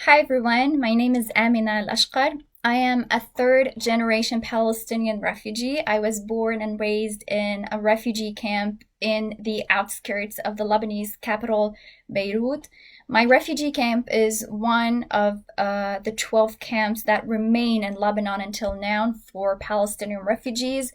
Hi everyone, my name is Amina Al-Ashqar. I am a third generation Palestinian refugee. I was born and raised in a refugee camp in the outskirts of the Lebanese capital, Beirut. My refugee camp is one of the 12 camps that remain in Lebanon until now for Palestinian refugees.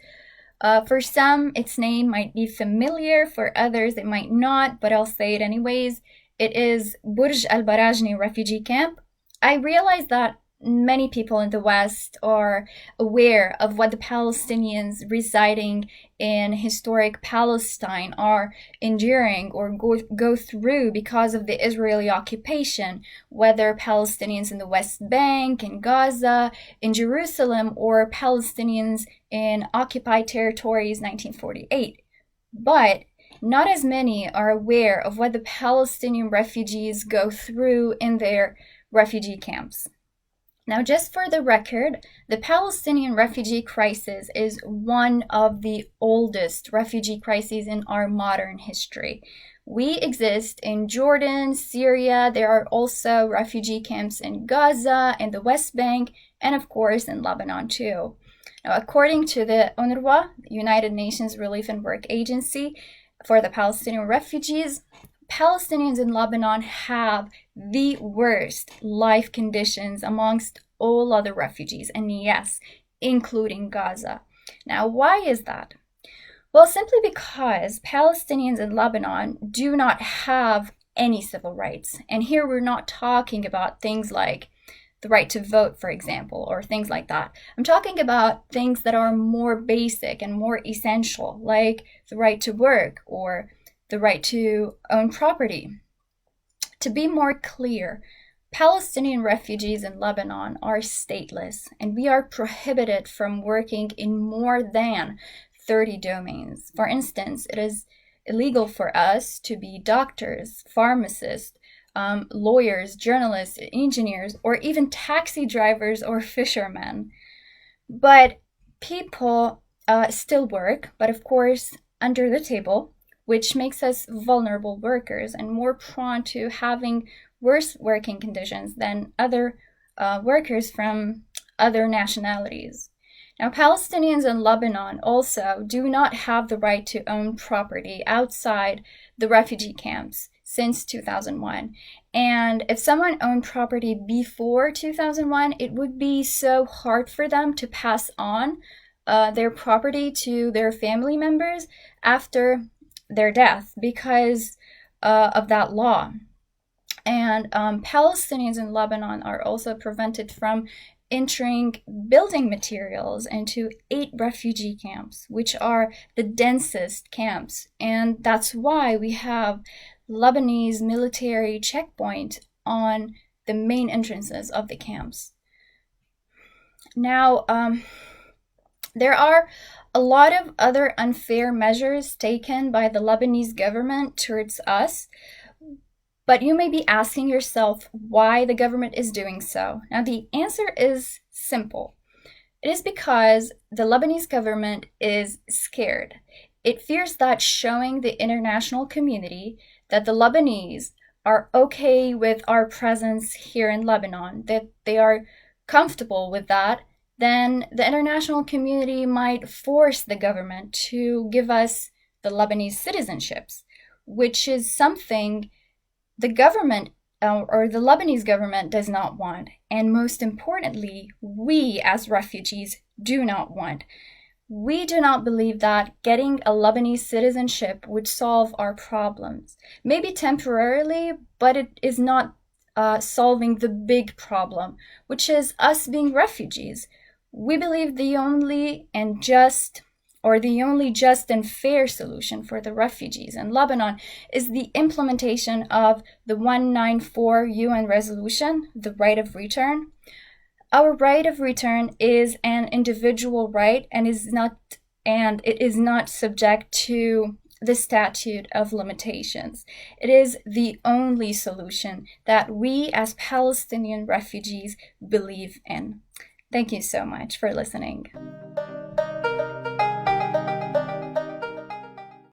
For some, its name might be familiar, for others, it might not, but I'll say it anyways. It is Burj al Barajni refugee camp. I realize that many people in the West are aware of what the Palestinians residing in historic Palestine are enduring or go through because of the Israeli occupation, whether Palestinians in the West Bank, in Gaza, in Jerusalem, or Palestinians in occupied territories 1948. But not as many are aware of what the Palestinian refugees go through in their refugee camps. Now, just for the record, the Palestinian refugee crisis is one of the oldest refugee crises in our modern history. We exist in Jordan, Syria. There are also refugee camps in Gaza, in the West Bank, and of course in Lebanon too. Now, according to the UNRWA, United Nations Relief and Work Agency for the Palestinian refugees, Palestinians in Lebanon have the worst life conditions amongst all other refugees, and yes, including Gaza. Now, why is that? Well, simply because Palestinians in Lebanon do not have any civil rights. And here we're not talking about things like the right to vote, for example, or things like that. I'm talking about things that are more basic and more essential, like the right to work or the right to own property. To be more clear, Palestinian refugees in Lebanon are stateless, and we are prohibited from working in more than 30 domains. For instance, it is illegal for us to be doctors, pharmacists, lawyers, journalists, engineers, or even taxi drivers or fishermen. But people still work, but of course, under the table, which makes us vulnerable workers and more prone to having worse working conditions than other workers from other nationalities. Now, Palestinians in Lebanon also do not have the right to own property outside the refugee camps since 2001. And if someone owned property before 2001, it would be so hard for them to pass on their property to their family members after their death because of that law. And Palestinians in Lebanon are also prevented from entering building materials into 8 refugee camps, which are the densest camps. And that's why we have Lebanese military checkpoint on the main entrances of the camps. Now, there are a lot of other unfair measures taken by the Lebanese government towards us, but you may be asking yourself why the government is doing so. Now, the answer is simple. It is because the Lebanese government is scared. It fears that showing the international community that the Lebanese are okay with our presence here in Lebanon, that they are comfortable with that, then the international community might force the government to give us the Lebanese citizenships, which is something the government or the Lebanese government does not want. And most importantly, we as refugees do not want. We do not believe that getting a Lebanese citizenship would solve our problems. Maybe temporarily, but it is not solving the big problem, which is us being refugees. We believe the only just and fair solution for the refugees in Lebanon is the implementation of the 194 UN resolution, the right of return. Our right of return is an individual right and it is not subject to the statute of limitations. It is the only solution that we as Palestinian refugees believe in. Thank you so much for listening.